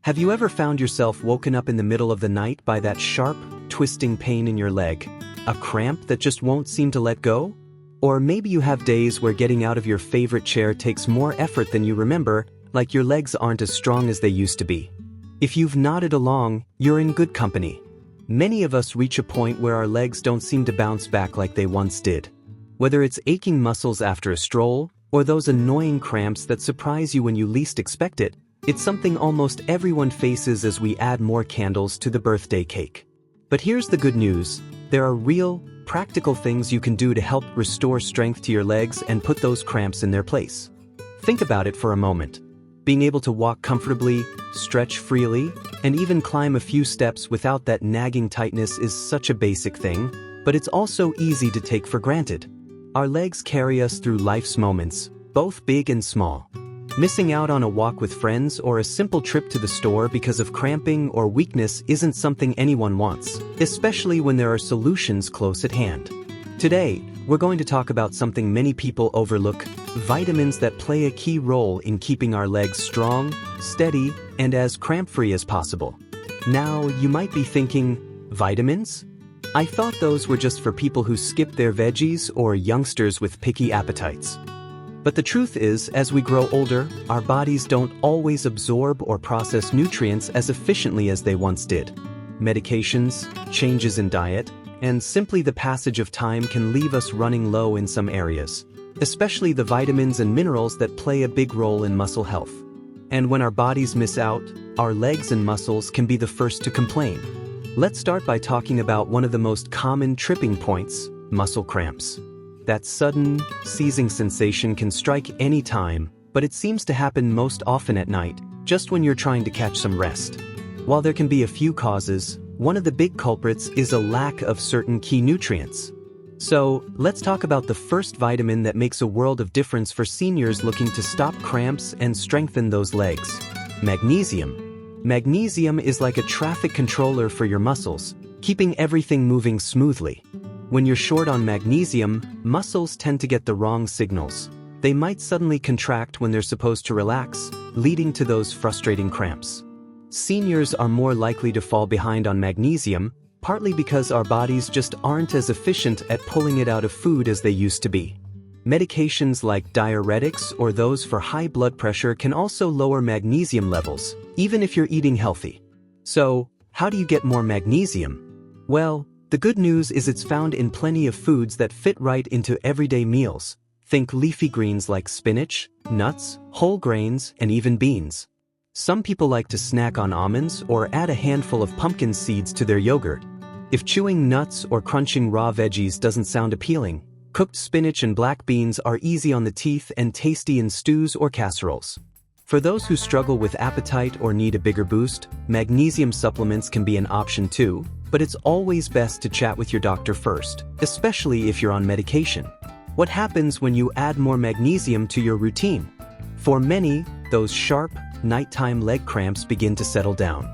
Have you ever found yourself woken up in the middle of the night by that sharp, twisting pain in your leg? A cramp that just won't seem to let go? Or maybe you have days where getting out of your favorite chair takes more effort than you remember, like your legs aren't as strong as they used to be. If you've nodded along, you're in good company. Many of us reach a point where our legs don't seem to bounce back like they once did. Whether it's aching muscles after a stroll, or those annoying cramps that surprise you when you least expect it, it's something almost everyone faces as we add more candles to the birthday cake. But here's the good news: there are real, practical things you can do to help restore strength to your legs and put those cramps in their place. Think about it for a moment. Being able to walk comfortably, stretch freely, and even climb a few steps without that nagging tightness is such a basic thing, but it's also easy to take for granted. Our legs carry us through life's moments, both big and small. Missing out on a walk with friends or a simple trip to the store because of cramping or weakness isn't something anyone wants, especially when there are solutions close at hand. Today, we're going to talk about something many people overlook: vitamins that play a key role in keeping our legs strong, steady, and as cramp-free as possible. Now, you might be thinking, vitamins? I thought those were just for people who skip their veggies or youngsters with picky appetites. But the truth is, as we grow older, our bodies don't always absorb or process nutrients as efficiently as they once did. Medications, changes in diet, and simply the passage of time can leave us running low in some areas, especially the vitamins and minerals that play a big role in muscle health. And when our bodies miss out, our legs and muscles can be the first to complain. Let's start by talking about one of the most common tripping points: muscle cramps. That sudden, seizing sensation can strike any time, but it seems to happen most often at night, just when you're trying to catch some rest. While there can be a few causes, one of the big culprits is a lack of certain key nutrients. So, let's talk about the first vitamin that makes a world of difference for seniors looking to stop cramps and strengthen those legs: magnesium. Magnesium is like a traffic controller for your muscles, keeping everything moving smoothly. When you're short on magnesium, muscles tend to get the wrong signals. They might suddenly contract when they're supposed to relax, leading to those frustrating cramps. Seniors are more likely to fall behind on magnesium, partly because our bodies just aren't as efficient at pulling it out of food as they used to be. Medications like diuretics or those for high blood pressure can also lower magnesium levels, even if you're eating healthy. So, how do you get more magnesium? Well, the good news is it's found in plenty of foods that fit right into everyday meals. Think leafy greens like spinach, nuts, whole grains, and even beans. Some people like to snack on almonds or add a handful of pumpkin seeds to their yogurt. If chewing nuts or crunching raw veggies doesn't sound appealing, cooked spinach and black beans are easy on the teeth and tasty in stews or casseroles. For those who struggle with appetite or need a bigger boost, magnesium supplements can be an option too, but it's always best to chat with your doctor first, especially if you're on medication. What happens when you add more magnesium to your routine? For many, those sharp, nighttime leg cramps begin to settle down.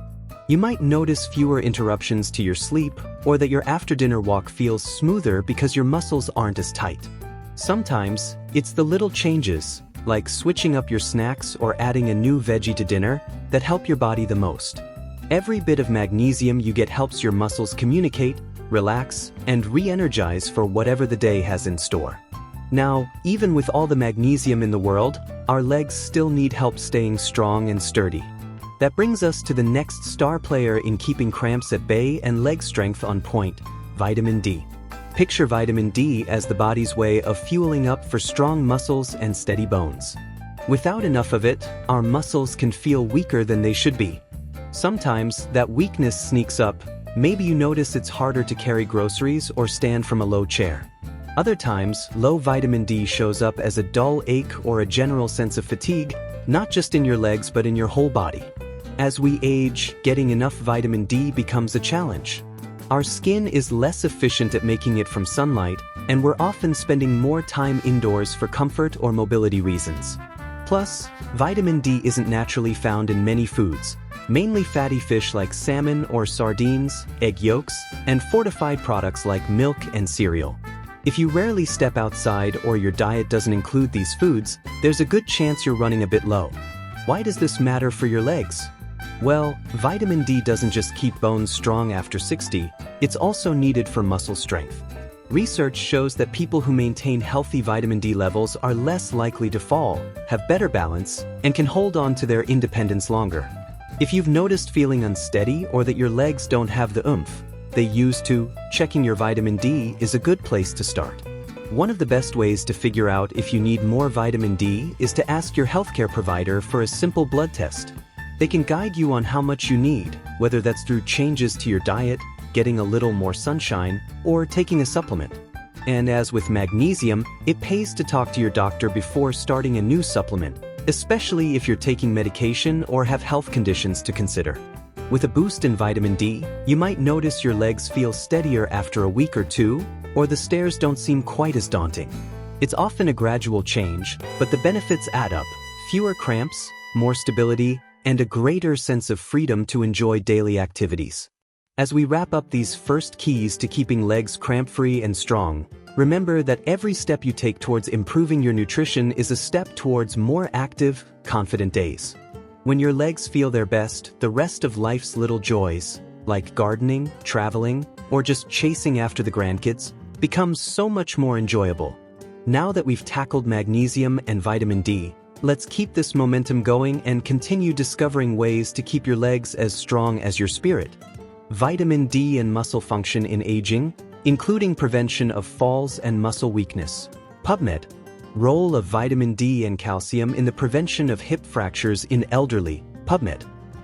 You might notice fewer interruptions to your sleep, or that your after-dinner walk feels smoother because your muscles aren't as tight. Sometimes, it's the little changes, like switching up your snacks or adding a new veggie to dinner, that help your body the most. Every bit of magnesium you get helps your muscles communicate, relax, and re-energize for whatever the day has in store. Now, even with all the magnesium in the world, our legs still need help staying strong and sturdy. That brings us to the next star player in keeping cramps at bay and leg strength on point: vitamin D. Picture vitamin D as the body's way of fueling up for strong muscles and steady bones. Without enough of it, our muscles can feel weaker than they should be. Sometimes, that weakness sneaks up. Maybe you notice it's harder to carry groceries or stand from a low chair. Other times, low vitamin D shows up as a dull ache or a general sense of fatigue, not just in your legs but in your whole body. As we age, getting enough vitamin D becomes a challenge. Our skin is less efficient at making it from sunlight, and we're often spending more time indoors for comfort or mobility reasons. Plus, vitamin D isn't naturally found in many foods, mainly fatty fish like salmon or sardines, egg yolks, and fortified products like milk and cereal. If you rarely step outside or your diet doesn't include these foods, there's a good chance you're running a bit low. Why does this matter for your legs? Well, vitamin D doesn't just keep bones strong after 60, it's also needed for muscle strength. Research shows that people who maintain healthy vitamin D levels are less likely to fall, have better balance, and can hold on to their independence longer. If you've noticed feeling unsteady or that your legs don't have the oomph they used to, checking your vitamin D is a good place to start. One of the best ways to figure out if you need more vitamin D is to ask your healthcare provider for a simple blood test. They can guide you on how much you need, whether that's through changes to your diet, getting a little more sunshine, or taking a supplement. And as with magnesium, it pays to talk to your doctor before starting a new supplement, especially if you're taking medication or have health conditions to consider. With a boost in vitamin D, you might notice your legs feel steadier after a week or two, or the stairs don't seem quite as daunting. It's often a gradual change, but the benefits add up: fewer cramps, more stability, and a greater sense of freedom to enjoy daily activities. As we wrap up these first keys to keeping legs cramp-free and strong, remember that every step you take towards improving your nutrition is a step towards more active, confident days. When your legs feel their best, the rest of life's little joys, like gardening, traveling, or just chasing after the grandkids, becomes so much more enjoyable. Now that we've tackled magnesium and vitamin D, let's keep this momentum going and continue discovering ways to keep your legs as strong as your spirit. Vitamin D and muscle function in aging, including prevention of falls and muscle weakness. PubMed. Role of vitamin D and calcium in the prevention of hip fractures in elderly. PubMed.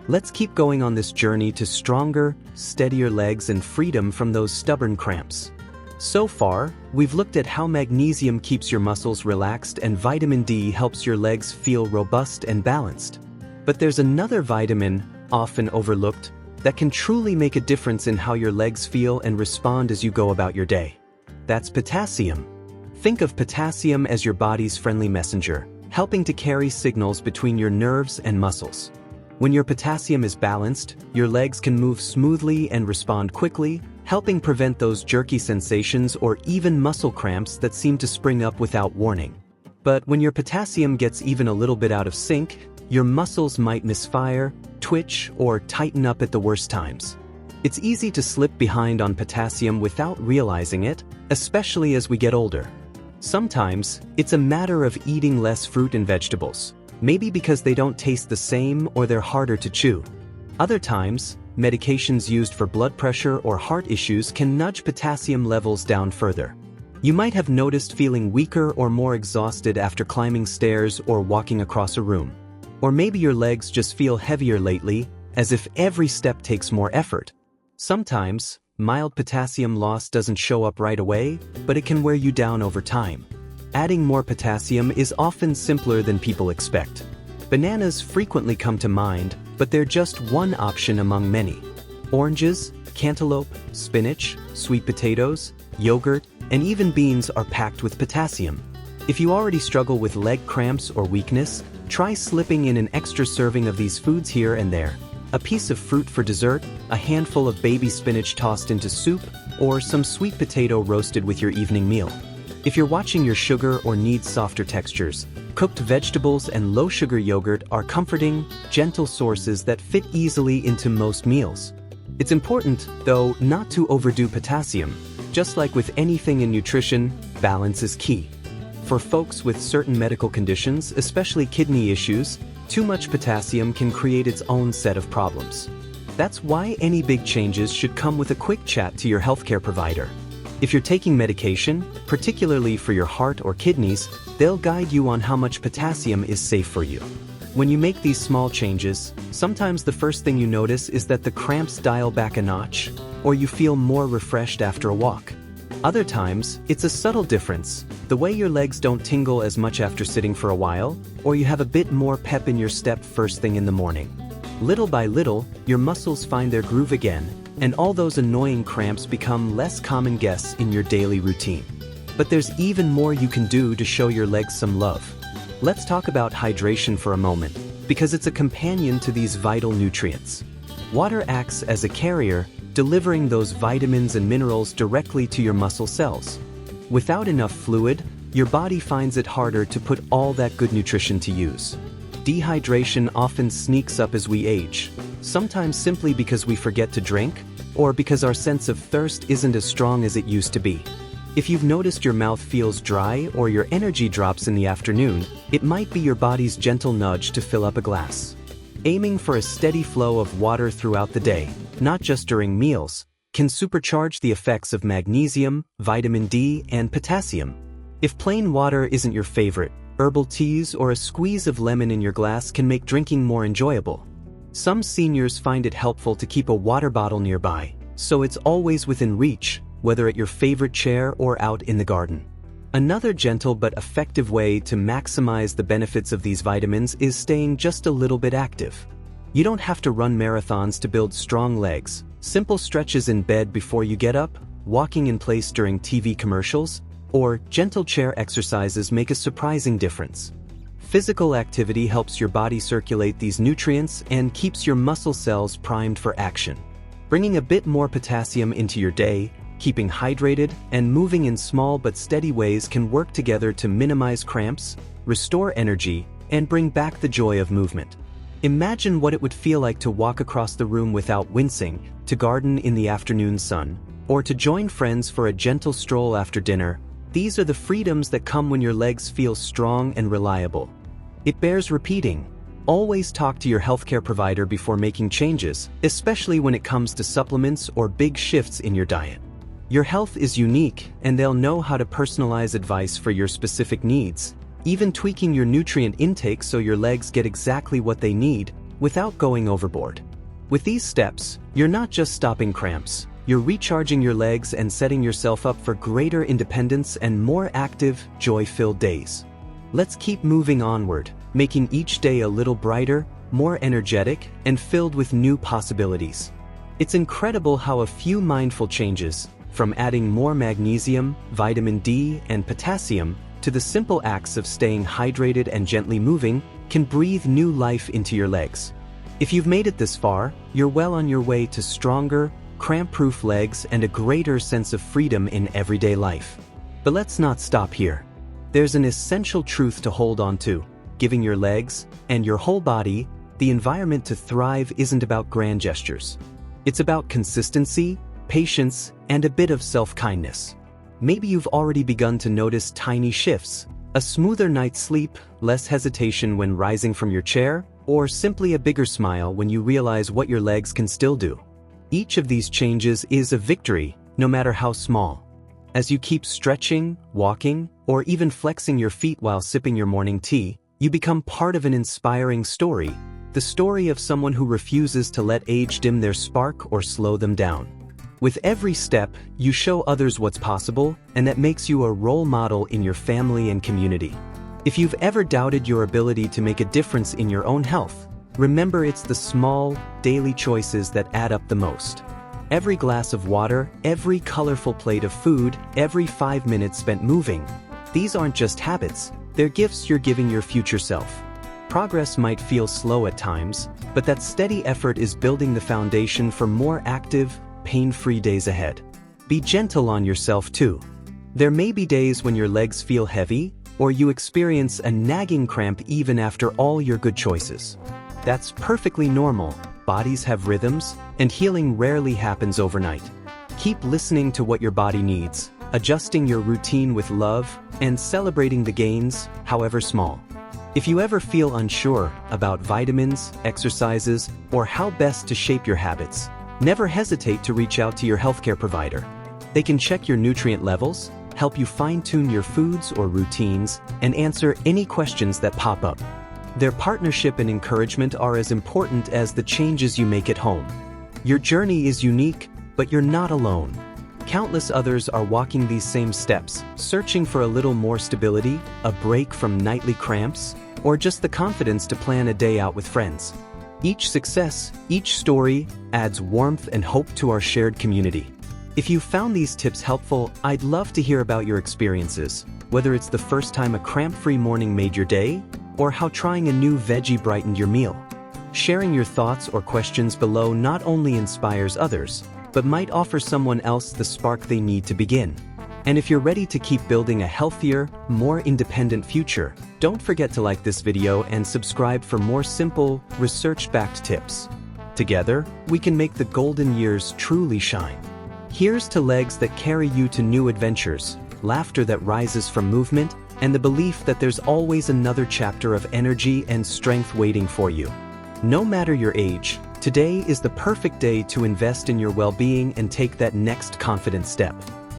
Let's keep going on this journey to stronger, steadier legs and freedom from those stubborn cramps. So far, we've looked at how magnesium keeps your muscles relaxed and vitamin D helps your legs feel robust and balanced. But there's another vitamin, often overlooked, that can truly make a difference in how your legs feel and respond as you go about your day. That's potassium. Think of potassium as your body's friendly messenger, helping to carry signals between your nerves and muscles. When your potassium is balanced, your legs can move smoothly and respond quickly, helping prevent those jerky sensations or even muscle cramps that seem to spring up without warning. But when your potassium gets even a little bit out of sync, your muscles might misfire, twitch, or tighten up at the worst times. It's easy to slip behind on potassium without realizing it, especially as we get older. Sometimes, it's a matter of eating less fruit and vegetables, maybe because they don't taste the same or they're harder to chew. Other times, medications used for blood pressure or heart issues can nudge potassium levels down further. You might have noticed feeling weaker or more exhausted after climbing stairs or walking across a room. Or maybe your legs just feel heavier lately, as if every step takes more effort. Sometimes, mild potassium loss doesn't show up right away, but it can wear you down over time. Adding more potassium is often simpler than people expect. Bananas frequently come to mind, but they're just one option among many. Oranges, cantaloupe, spinach, sweet potatoes, yogurt, and even beans are packed with potassium. If you already struggle with leg cramps or weakness, try slipping in an extra serving of these foods here and there. A piece of fruit for dessert, a handful of baby spinach tossed into soup, or some sweet potato roasted with your evening meal. If you're watching your sugar or need softer textures, cooked vegetables and low-sugar yogurt are comforting, gentle sources that fit easily into most meals. It's important, though, not to overdo potassium. Just like with anything in nutrition, balance is key. For folks with certain medical conditions, especially kidney issues, too much potassium can create its own set of problems. That's why any big changes should come with a quick chat to your healthcare provider. If you're taking medication, particularly for your heart or kidneys, they'll guide you on how much potassium is safe for you. When you make these small changes, sometimes the first thing you notice is that the cramps dial back a notch, or you feel more refreshed after a walk. Other times, it's a subtle difference, the way your legs don't tingle as much after sitting for a while, or you have a bit more pep in your step first thing in the morning. Little by little, your muscles find their groove again, and all those annoying cramps become less common guests in your daily routine. But there's even more you can do to show your legs some love. Let's talk about hydration for a moment, because it's a companion to these vital nutrients. Water acts as a carrier, delivering those vitamins and minerals directly to your muscle cells. Without enough fluid, your body finds it harder to put all that good nutrition to use. Dehydration often sneaks up as we age, sometimes simply because we forget to drink, or because our sense of thirst isn't as strong as it used to be. If you've noticed your mouth feels dry or your energy drops in the afternoon, it might be your body's gentle nudge to fill up a glass. Aiming for a steady flow of water throughout the day, not just during meals, can supercharge the effects of magnesium, vitamin D, and potassium. If plain water isn't your favorite, herbal teas or a squeeze of lemon in your glass can make drinking more enjoyable. Some seniors find it helpful to keep a water bottle nearby, so it's always within reach, whether at your favorite chair or out in the garden. Another gentle but effective way to maximize the benefits of these vitamins is staying just a little bit active. You don't have to run marathons to build strong legs. Simple stretches in bed before you get up, walking in place during TV commercials, or gentle chair exercises make a surprising difference. Physical activity helps your body circulate these nutrients and keeps your muscle cells primed for action. Bringing a bit more potassium into your day, keeping hydrated, and moving in small but steady ways can work together to minimize cramps, restore energy, and bring back the joy of movement. Imagine what it would feel like to walk across the room without wincing, to garden in the afternoon sun, or to join friends for a gentle stroll after dinner. These are the freedoms that come when your legs feel strong and reliable. It bears repeating. Always talk to your healthcare provider before making changes, especially when it comes to supplements or big shifts in your diet. Your health is unique, and they'll know how to personalize advice for your specific needs, even tweaking your nutrient intake so your legs get exactly what they need without going overboard. With these steps, you're not just stopping cramps, you're recharging your legs and setting yourself up for greater independence and more active, joy-filled days. Let's keep moving onward, making each day a little brighter, more energetic, and filled with new possibilities. It's incredible how a few mindful changes, from adding more magnesium, vitamin D, and potassium, to the simple acts of staying hydrated and gently moving, can breathe new life into your legs. If you've made it this far, you're well on your way to stronger, cramp-proof legs and a greater sense of freedom in everyday life. But let's not stop here. There's an essential truth to hold on to. Giving your legs, and your whole body, the environment to thrive isn't about grand gestures. It's about consistency, patience, and a bit of self-kindness. Maybe you've already begun to notice tiny shifts, a smoother night's sleep, less hesitation when rising from your chair, or simply a bigger smile when you realize what your legs can still do. Each of these changes is a victory, no matter how small. As you keep stretching, walking, or even flexing your feet while sipping your morning tea, you become part of an inspiring story, the story of someone who refuses to let age dim their spark or slow them down. With every step, you show others what's possible, and that makes you a role model in your family and community. If you've ever doubted your ability to make a difference in your own health, remember it's the small, daily choices that add up the most. Every glass of water, every colorful plate of food, every 5 minutes spent moving. These aren't just habits, they're gifts you're giving your future self. Progress might feel slow at times, but that steady effort is building the foundation for more active, pain-free days ahead. Be gentle on yourself too. There may be days when your legs feel heavy, or you experience a nagging cramp even after all your good choices. That's perfectly normal. Bodies have rhythms, and healing rarely happens overnight. Keep listening to what your body needs, adjusting your routine with love, and celebrating the gains, however small. If you ever feel unsure about vitamins, exercises, or how best to shape your habits, never hesitate to reach out to your healthcare provider. They can check your nutrient levels, help you fine-tune your foods or routines, and answer any questions that pop up. Their partnership and encouragement are as important as the changes you make at home. Your journey is unique, but you're not alone. Countless others are walking these same steps, searching for a little more stability, a break from nightly cramps, or just the confidence to plan a day out with friends. Each success, each story, adds warmth and hope to our shared community. If you found these tips helpful, I'd love to hear about your experiences, whether it's the first time a cramp-free morning made your day, or how trying a new veggie brightened your meal. Sharing your thoughts or questions below not only inspires others, but might offer someone else the spark they need to begin. And if you're ready to keep building a healthier, more independent future, don't forget to like this video and subscribe for more simple, research-backed tips. Together, we can make the golden years truly shine. Here's to legs that carry you to new adventures, laughter that rises from movement, and the belief that there's always another chapter of energy and strength waiting for you. No matter your age, today is the perfect day to invest in your well-being and take that next confident step.